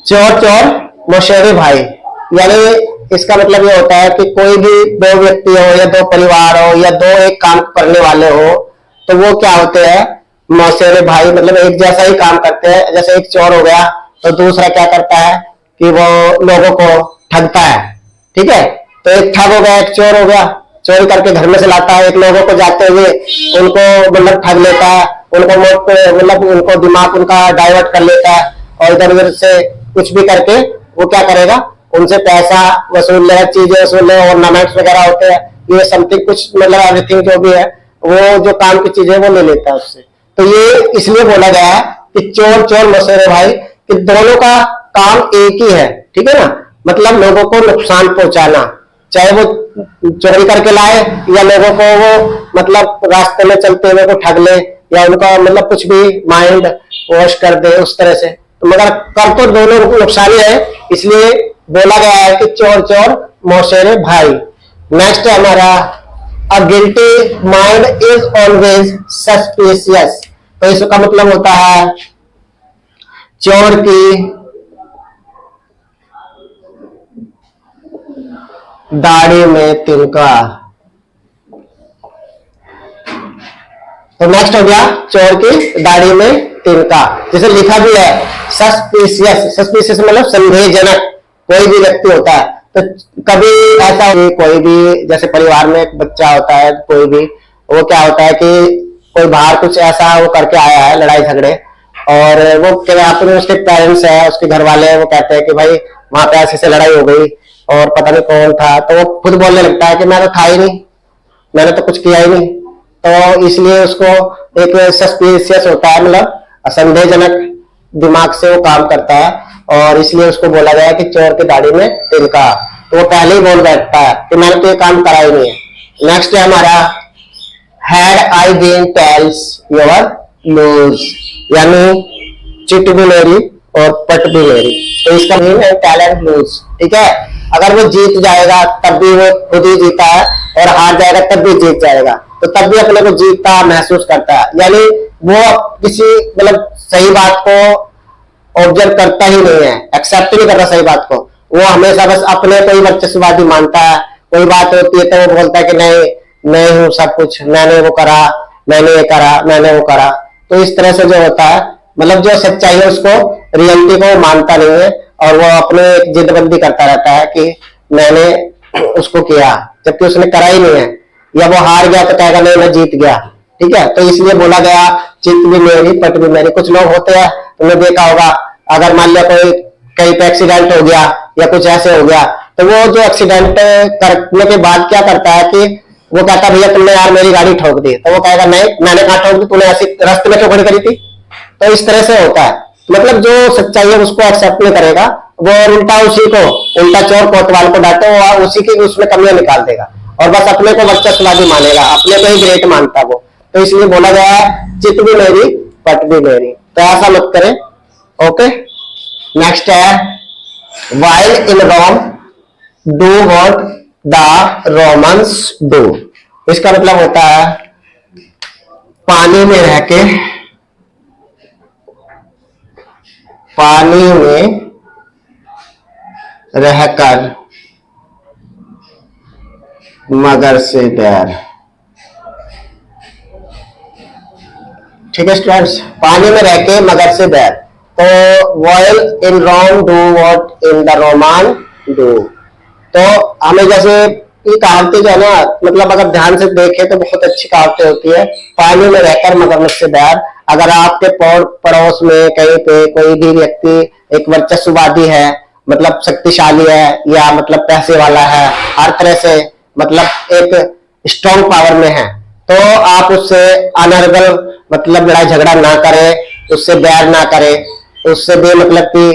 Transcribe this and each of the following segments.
चोर चोर मौसेरे भाई, यानी इसका मतलब ये होता है कि कोई भी दो व्यक्ति हो या दो परिवार हो या दो एक काम करने वाले हो, तो वो क्या होते हैं, मौसेरे भाई, मतलब एक जैसा ही काम करते हैं। जैसे एक चोर हो गया तो दूसरा क्या करता है कि वो लोगों को ठगता है, ठीक है। तो एक ठग हो गया, एक चोर हो गया, चोरी करके घर में से लाता है, एक लोगों को जाते हुए उनको मतलब ठग लेता है, उनको मतलब उनको दिमाग उनका डाइवर्ट कर लेता है और इधर उधर से कुछ भी करके वो क्या करेगा, उनसे पैसा वसूल लेगा, चीजें वसूल लेगा, ऑर्नामेंट्स वगैरह होते हैं, ये समथिंग कुछ मतलब एवरीथिंग जो भी है वो जो काम की चीजें वो ले लेता है उससे। तो ये इसलिए बोला गया है कि चोर चोर मौसेरे भाई, कि दोनों का काम एक ही है, ठीक है ना। मतलब लोगों को नुकसान पहुंचाना, चाहे वो चोरी करके लाए या लोगों को वो मतलब रास्ते में चलते हुए को ठग ले या उनका मतलब कुछ भी माइंड वॉश कर दे उस तरह से, तो मगर कर तो दोनों नुकसान ही है, इसलिए बोला गया है कि चोर चोर मौसेरे भाई। नेक्स्ट है हमारा, अ guilty mind is always suspicious. तो इसका मतलब होता है चोर की दाढ़ी में तिनका। तो नेक्स्ट हो गया चोर की दाढ़ी में तिनका, जैसे लिखा भी है सस्पिशियस। सस्पिशियस मतलब संदेहजनक कोई भी व्यक्ति होता है। तो कभी ऐसा कोई भी जैसे परिवार में एक बच्चा होता है, कोई भी वो क्या होता है कि कोई बाहर कुछ ऐसा वो करके आया है, लड़ाई झगड़े, और वो अपने उसके पेरेंट्स है, उसके घर वाले वो कहते हैं कि भाई वहां पे ऐसे से लड़ाई हो गई और पता नहीं कौन था, तो वो खुद बोलने लगता है कि मैं तो था ही नहीं, मैंने तो कुछ किया ही नहीं। तो इसलिए उसको एक सस्पिशियस होता है, मतलब संदेहजनक दिमाग से वो काम करता है, और इसलिए उसको बोला गया कि चोर की दाढ़ी में तिनका। तो वो पहले ही बोल बैठता है कि मैंने तो ये काम करा ही नहीं है। नेक्स्ट है हमारा, head I win tails your lose, यानी चिट भी मेरी और पट भी मेरी। तो इसका मीन है टैलेंट लूज, ठीक है। अगर वो जीत जाएगा तब भी वो खुद ही जीता है, और हार जाएगा तब भी जीत जाएगा, तो तब भी अपने को जीतता महसूस करता है। यानी वो किसी मतलब सही बात को ऑब्जर्व करता ही नहीं है, एक्सेप्ट नहीं करता सही बात को, वो हमेशा बस अपने को ही वर्चस्ववादी मानता है। कोई बात होती है तो वो बोलता है कि नहीं मैं हूँ सब कुछ, मैंने वो करा, मैंने ये करा, मैंने वो करा। तो इस तरह से जो होता है, मतलब जो सच्चाई है उसको, रियलिटी को मानता नहीं है, और वो अपने जिद्दबंदी करता रहता है कि मैंने उसको किया, जबकि उसने करा ही नहीं है। या वो हार गया तो कहेगा नहीं मैं जीत गया, ठीक है। तो इसलिए बोला गया चित भी मेरी पट भी मेरी। कुछ लोग होते हैं, तुमने देखा होगा, अगर मान लिया कोई कहीं पे एक्सीडेंट हो गया या कुछ ऐसे हो गया, तो वो जो एक्सीडेंट करने के बाद क्या करता है कि वो कहता भैया तुमने यार मेरी गाड़ी ठोक दी, तो वो कहेगा नहीं मैंने कहा ठोक दी, तूने ऐसी रास्ते में क्यों खड़ी करी थी। तो इस तरह से होता है, मतलब जो सच्चाई है उसको एक्सेप्ट नहीं करेगा वो, उल्टा उसी को, उल्टा चोर कोतवाल को डांटे, वो उसी की उसमें कमियां निकाल देगा और बस अपने को वर्चस्ववादी मानेगा, अपने को ही ग्रेट मानता वो। तो इसलिए बोला गया है चित भी मेरी पट भी मेरी। तो ऐसा मत करें, ओके। नेक्स्ट है, while in Rome do what the Romans do. इसका मतलब होता है पानी में रह के, पानी में रहकर मगर से बैर। ठीक है स्टूडेंट्स, पानी में रह के मगर से बैर। तो while in Rome do what in the Roman do. तो हमें जैसे ये कहावतें जो है ना, मतलब अगर ध्यान से देखें तो बहुत अच्छी कहावतें होती है। पानी में रहकर मगरमच्छ से बैर। अगर आपके पड़ोस में कहीं पे कोई भी व्यक्ति एक वर्चस्ववादी है, मतलब शक्तिशाली है या मतलब पैसे वाला है, हर तरह से मतलब एक स्ट्रॉन्ग पावर में है, तो आप उससे अनर्गल मतलब लड़ाई झगड़ा ना करें, उससे बैर ना करें, उससे बेमतलब की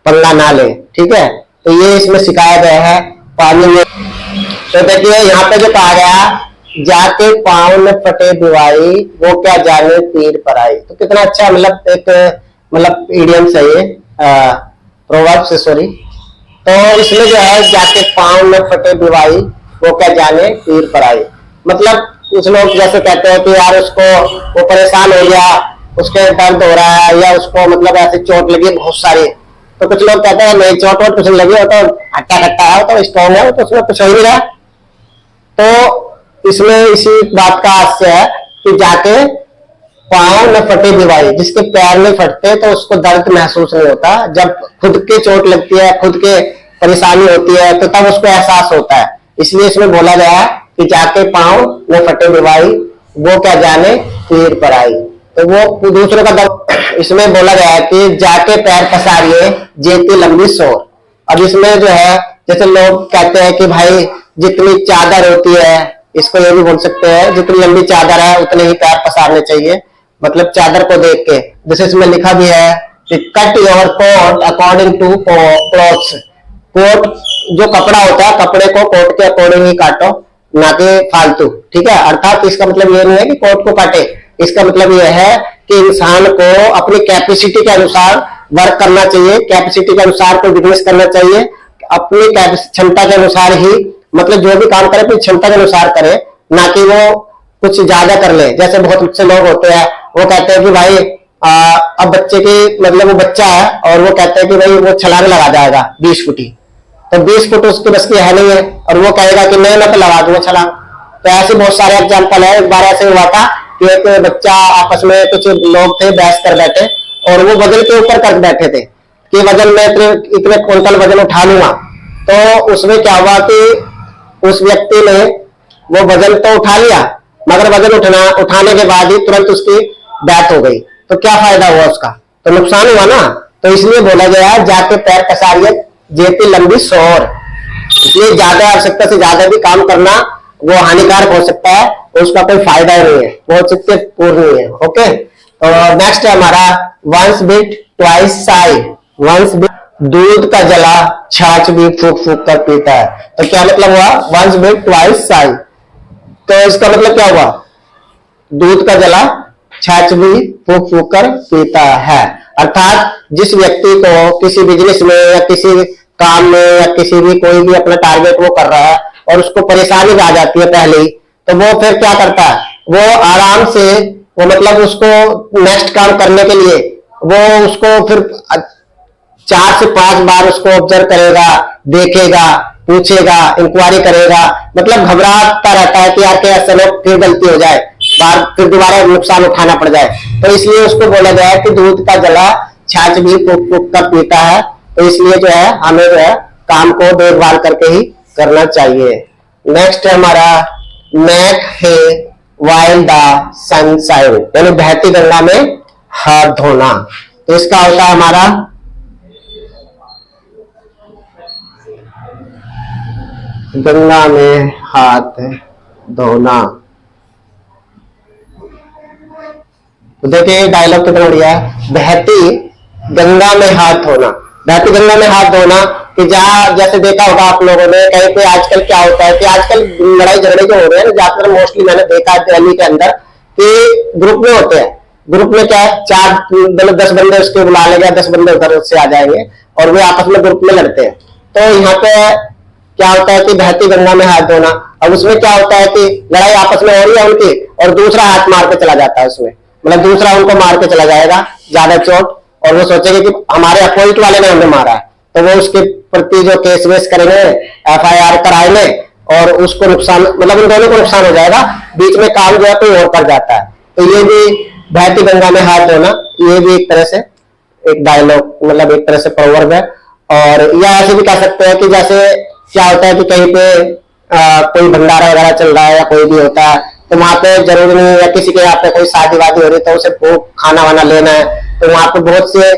पंगा ना ले, ठीक है। तो ये इसमें सिखाया गया है पानी में। तो देखिए यहाँ पे जो कहा गया, जाके पाँव में फटे दिवाई वो क्या जाने तीर पर आई। तो कितना अच्छा मतलब एक मतलब इडियम से ये प्रोवर्ब से, सॉरी। तो इसमें जो है जाके पाँव में फटे दिवाई वो क्या जाने तीर पर आई, मतलब कुछ लोग जैसे कहते हैं कि यार उसको वो परेशान हो गया, उसके दर्द हो रहा है या उसको मतलब ऐसे चोट लगी बहुत सारी, तो कुछ लोग कहते हैं नहीं चोट वोट कुछ नहीं लगी, हो तो हट्टा कट्टा है, तो स्ट्रॉन्ग है, तो उसमें कुछ हो ही नहीं रहा। तो इसमें इसी बात का हास्य है कि जाके पांव न फटे दिवाई, जिसके पैर नहीं फटते तो उसको दर्द महसूस नहीं होता। जब खुद के चोट लगती है, खुद के परेशानी होती है, तो तब उसको एहसास होता है। इसलिए इसमें बोला गया कि जाके पांव न फटे दिवाई, वो क्या जाने पीर पर आई। तो वो दूसरों का दर्द, इसमें बोला गया है कि जाके पैर पसारिए जेती लंबी सोर। अब इसमें जो है, जैसे लोग कहते हैं कि भाई जितनी चादर होती है, इसको ये भी बोल सकते हैं जितनी लंबी चादर है उतने ही पैर पसारने चाहिए, मतलब चादर को देख के। जैसे इसमें लिखा भी है कि cut your coat according to clothes. Coat जो कपड़ा होता है, कपड़े को कोट के अकॉर्डिंग ही काटो, ना कि फालतू, ठीक है। अर्थात इसका मतलब ये नहीं है कि कोट को काटे, इसका मतलब ये है कि इंसान को अपनी कैपेसिटी के अनुसार वर्क करना चाहिए, कैपेसिटी के अनुसार कोई बिजनेस करना चाहिए, अपनी क्षमता के अनुसार ही, मतलब जो भी काम करे अपनी क्षमता के अनुसार करे, ना कि वो कुछ ज्यादा कर ले। जैसे बहुत से लोग होते हैं, वो कहते हैं कि भाई अब बच्चे की, मतलब वो बच्चा है और वो कहते हैं कि भाई वो छलांग लगा जाएगा 20 फुटी, तो 20 फुट उसकी बस की है नहीं है, और वो कहेगा कि मैं तो लगा दूंगा छलांग। तो ऐसे बहुत सारे एग्जाम्पल है। एक बार ऐसे हुआ था कि एक बच्चा, आपस में कुछ लोग थे, बहस कर बैठे और वो वजन के ऊपर कर बैठे थे कि वजन में इतने क्विंटल वजन उठा लूंगा। तो उसमें क्या हुआ कि उस व्यक्ति ने वो वजन तो उठा लिया, मगर वजन उठाने के बाद ही तुरंत उसकी डेथ हो गई। तो क्या फायदा हुआ उसका, तो नुकसान हुआ ना। तो इसलिए बोला गया जाके पैर पसारिए जेती लंबी सोर। इसलिए ज्यादा आवश्यकता से ज्यादा भी काम करना वो हानिकारक हो सकता है, उसका कोई फायदा नहीं है, वो चित्त पूर्ण नहीं है। ओके, तो नेक्स्ट है हमारा once bit twice shy. Once bit, दूध का जला छाछ भी फूक फूक कर पीता है। तो क्या मतलब हुआ, वंस बिट ट्वाइस साई, तो इसका मतलब क्या हुआ, दूध का जला छाछ भी फूक फूक कर पीता है। अर्थात जिस व्यक्ति को किसी बिजनेस में या किसी काम में या किसी भी कोई भी अपना टारगेट वो कर रहा है और उसको परेशानी आ जाती है पहले ही, तो वो फिर क्या करता है, वो आराम से, वो मतलब उसको नेक्स्ट काम करने के लिए वो उसको फिर 4 से 5 बार उसको ऑब्जर्व करेगा, देखेगा, पूछेगा, इंक्वायरी करेगा, मतलब घबराता रहता है कि यार क्या ऐसा लोग फिर गलती हो जाए, फिर दोबारा नुकसान उठाना पड़ जाए। तो इसलिए उसको बोला गया है कि दूध का जला छाछ भी फूक फूक कर पीता है। तो इसलिए जो है हमें जो है काम को देखभाल करके ही करना चाहिए। नेक्स्ट है हमारा make hay while the sunshine, यानी बहती गंगा में हाथ धोना। तो इसका होता है हमारा गंगा में हाथ धोना। तो देखिए डायलॉग कितना बढ़िया है, बहती गंगा में हाथ धोना। बहती गंगा में हाथ धोना कि जहाँ, जैसे देखा होगा आप लोगों ने कहीं पे आजकल क्या होता है कि आजकल लड़ाई झगड़े जो हो रहे हैं ज्यादातर, मोस्टली मैंने देखा है दिल्ली के अंदर कि ग्रुप में होते हैं। ग्रुप में क्या है, 4 मतलब 10 बंदे उसके बुला लेगा, 10 बंदे उधर से आ जाएंगे और वे आपस में ग्रुप में लड़ते हैं। तो यहाँ पे क्या होता है कि बहती गंगा में हाथ धोना। अब उसमें क्या होता है कि लड़ाई आपस में हो रही है उनकी और दूसरा हाथ मार के चला जाता है उसमें, मतलब दूसरा उनको मार के चला जाएगा ज्यादा चोट, और वो सोचेंगे कि हमारे अपोजिट वाले ने हमें मारा है, तो वो उसके प्रति जो केस वेस करेंगे, FIR कराएंगे और उसको नुकसान, मतलब उन दोनों को नुकसान हो जाएगा, बीच में काम जो है कोई और कर जाता है। तो ये भी बहती गंगा में हाथ धोना, ये भी एक तरह से एक डायलॉग, मतलब एक तरह से प्रोवर्ब है। और या ऐसे भी कह सकते हैं कि जैसे क्या होता है कि कहीं पे कोई भंडारा वगैरह चल रहा है या कोई भी होता है, तो वहां पे जरूरी नहीं, या किसी के यहाँ पे कोई शादी वादी हो रही है तो उसे खाना वाना लेना है, तो वहां पे बहुत से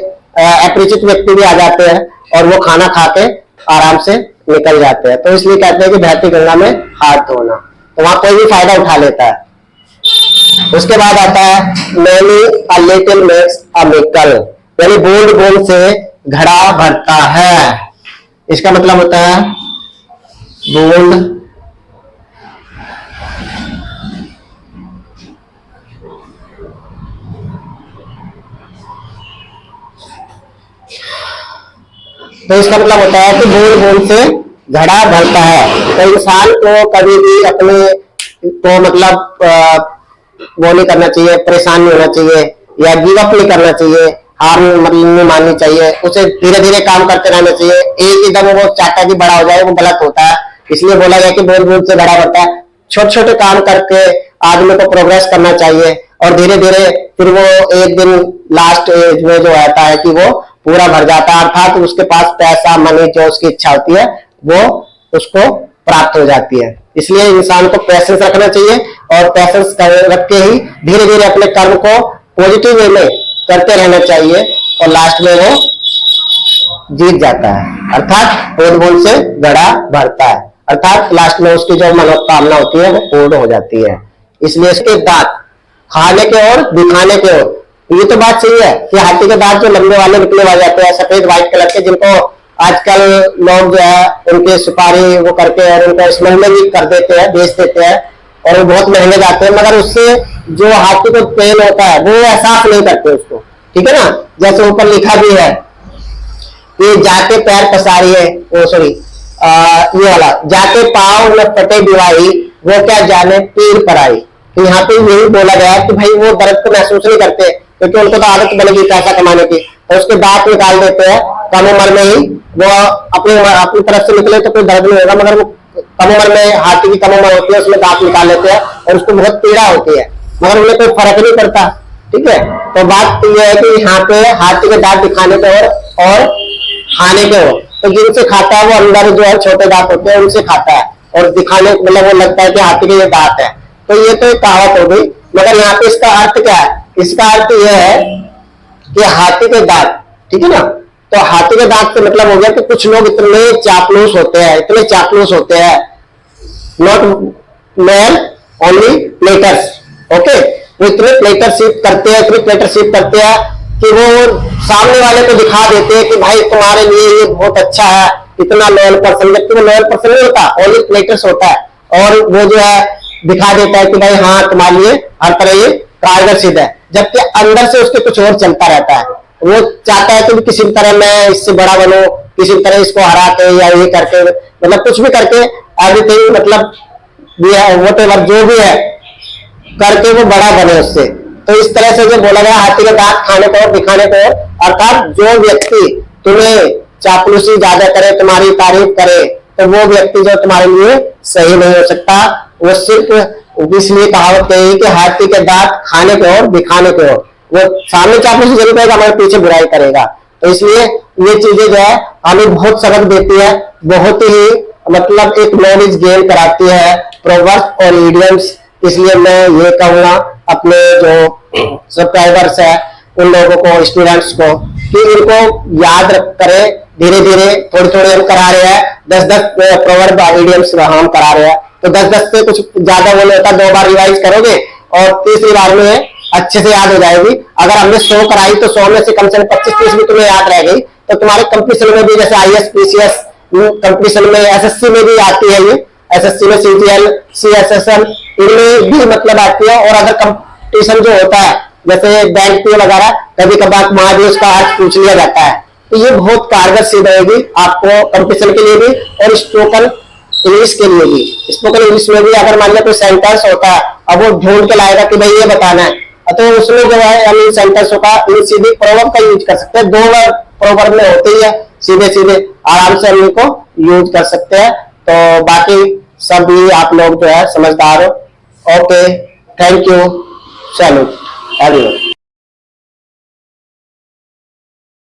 अपरिचित व्यक्ति भी आ जाते हैं और वो खाना खा के आराम से निकल जाते हैं। तो इसलिए कहते हैं कि बहती गंगा में हाथ धोना, तो वहां कोई भी फायदा उठा लेता है। उसके बाद आता है many a little makes a mickle, यानी बूंद बूंद से घड़ा भरता है। इसका मतलब होता है बूंद तो इसका मतलब होता है कि बूंद बूंद से घड़ा भरता है। तो इंसान को कभी भी अपने को मतलब वो नहीं करना चाहिए, परेशान नहीं होना चाहिए या गिव अप नहीं करना चाहिए, हार मतलब नहीं माननी चाहिए, उसे धीरे धीरे काम करते रहना चाहिए। एक ही दम वो चाहता कि बड़ा हो जाए, वो गलत होता है। इसलिए बोला गया कि बूंद बूंद से घड़ा भरता है। छोटे छोटे काम करके आदमी को प्रोग्रेस करना चाहिए, और धीरे धीरे फिर वो एक दिन लास्ट एज में जो आता है कि वो पूरा भर जाता है, अर्थात उसके पास पैसा मनी जो उसकी इच्छा होती है वो उसको प्राप्त हो जाती है। इसलिए इंसान को पैसेंस रखना चाहिए, और पैसेंस रख के ही धीरे धीरे अपने कर्म को पॉजिटिव वे में करते रहना चाहिए, और लास्ट में वो जीत जाता है, अर्थात बूंद बूंद से घड़ा भरता है, अर्थात लास्ट में उसकी जो मनोकामना होती है वो पूर्ण हो जाती है। इसलिए इसके दांत खाने के और दिखाने के और, ये तो बात सही है कि हाथी के दांत जो लंबे वाले निकले आ जाते हैं सफेद व्हाइट कलर के, जिनको आजकल लोग जो है उनके सुपारी वो करके और उनको स्मेल में भी कर देते हैं, बेच देते हैं, और वो बहुत महंगे जाते हैं, मगर उससे जो हाथी को पेन होता है वो एहसास नहीं करते उसको, ठीक है ना। जैसे ऊपर लिखा भी है कि जाके पैर पसारिए, ओ सॉरी ये वाला, जाके पाँव न फटे दिवाई, वो क्या जाने पीर पर आई। तो यहाँ पे यही बोला गया कि भाई वो दर्द को महसूस नहीं करते, क्योंकि उनको तो आदत बनेगी पैसा कमाने की, तो उसके दांत निकाल देते हैं कम उम्र में ही। वो अपनी तरफ से निकले तो कोई दर्द नहीं होगा, मगर वो कम उम्र में, हाथी की कम उम्र होती है, उसमें दांत निकाल लेते हैं और उसको बहुत पीड़ा होती है, मगर उन्हें कोई फर्क नहीं पड़ता, ठीक है। तो बात ये है कि यहाँ पे हाथी के दांत दिखाने के और खाने के हो, तो जिनसे खाता है वो अंदर जो है छोटे दांत होते हैं उनसे खाता है, और दिखाने मतलब वो लगता है कि हाथी के ये दांत है। तो ये तो एक कहावत हो गई, मगर यहाँ पे इसका अर्थ क्या है? इसका अर्थ यह है कि हाथी के दांत, ठीक है ना। तो हाथी के दांत से मतलब हो गया कि कुछ लोग इतने चापलूस होते हैं, इतने चापलूस होते हैं, not man only platters, okay. वो इतने प्लेटरशिप करते हैं, इतने प्लेटरशिप करते हैं कि वो सामने वाले को दिखा देते हैं कि भाई तुम्हारे लिए ये बहुत अच्छा है, इतना लॉयल पर्सन, जबकि वो लॉयल पर्सन नहीं होता, ओनली प्लेटर्स होता है, और वो जो है दिखा देता है कि भाई हाँ तुम्हारे लिए हर तरह ये कारगर सिद्ध है, जबकि अंदर से उसके कुछ और चलता रहता है। वो चाहता है कि किसी तरह मैं इससे बड़ा बनूं, किसी तरह इसको हरा के या ये करके, मतलब कुछ भी करके एवरीथिंग, मतलब व्हाटएवर जो भी है करके वो बड़ा बने उससे। तो इस तरह से जो बोला गया हाथी के दांत खाने को और दिखाने को, अर्थात जो व्यक्ति तुम्हें चापलूसी ज्यादा करे, तुम्हारी तारीफ करे, तो वो व्यक्ति जो तुम्हारे लिए सही नहीं हो सकता। वो सिर्फ इसलिए कहावत कही कि हाथी के दांत खाने को और दिखाने को, वो सामने चापलूसी जरूर करेगा मगर पीछे बुराई करेगा। तो इसलिए ये चीजें जो है हमें बहुत सबक देती है, बहुत ही मतलब एक नॉलेज गेन कराती है, प्रोवर्ब्स और इडियम्स। इसलिए मैं ये कहूंगा अपने जो सब्सक्राइबर्स है उन लोगों को, स्टूडेंट्स को, कि इनको याद करें, धीरे धीरे थोड़ी थोड़ी हम करा रहे हैं, 10-10 प्रोवर्ब इडियम्स हम करा रहे हैं, तो 10-10 से कुछ ज्यादा वो नहीं होता, 2 बार रिवाइज करोगे और तीसरी बार में अच्छे से याद हो जाएगी। अगर हमने 100 कराई तो 100 में से कम से कम 25-30 भी तुम्हें याद रह गई, तो तुम्हारे कंपटीशन में भी, जैसे IAS PCS कंपटीशन में, SSC में भी आती है, ये SSC में CGL CSSM इनमें भी मतलब आती है। और अगर कंपटीशन जो होता है जैसे बैंक पे वगैरह, कभी कभार वहां भी उसका अर्थ पूछ लिया जाता है, तो ये बहुत कारगर सिद्ध रहेगी आपको कंपटीशन के लिए भी और स्पोकन इंग्लिश के लिए भी। स्पोकन इंग्लिश में भी अगर मान लो कोई सेंटेंस होता है, अब वो ढूंढ के लाएगा कि भाई ये बताना है, तो उसमें जो है यानी सेंटेंस का सीधे प्रोवर्ब का यूज कर सकते हैं, 2 बार प्रोवर्ब में होते ही है, सीधे सीधे आराम से हम इनको यूज कर सकते हैं। तो बाकी सभी आप लोग जो है समझदार हो। Okay, thank you, salute everyone.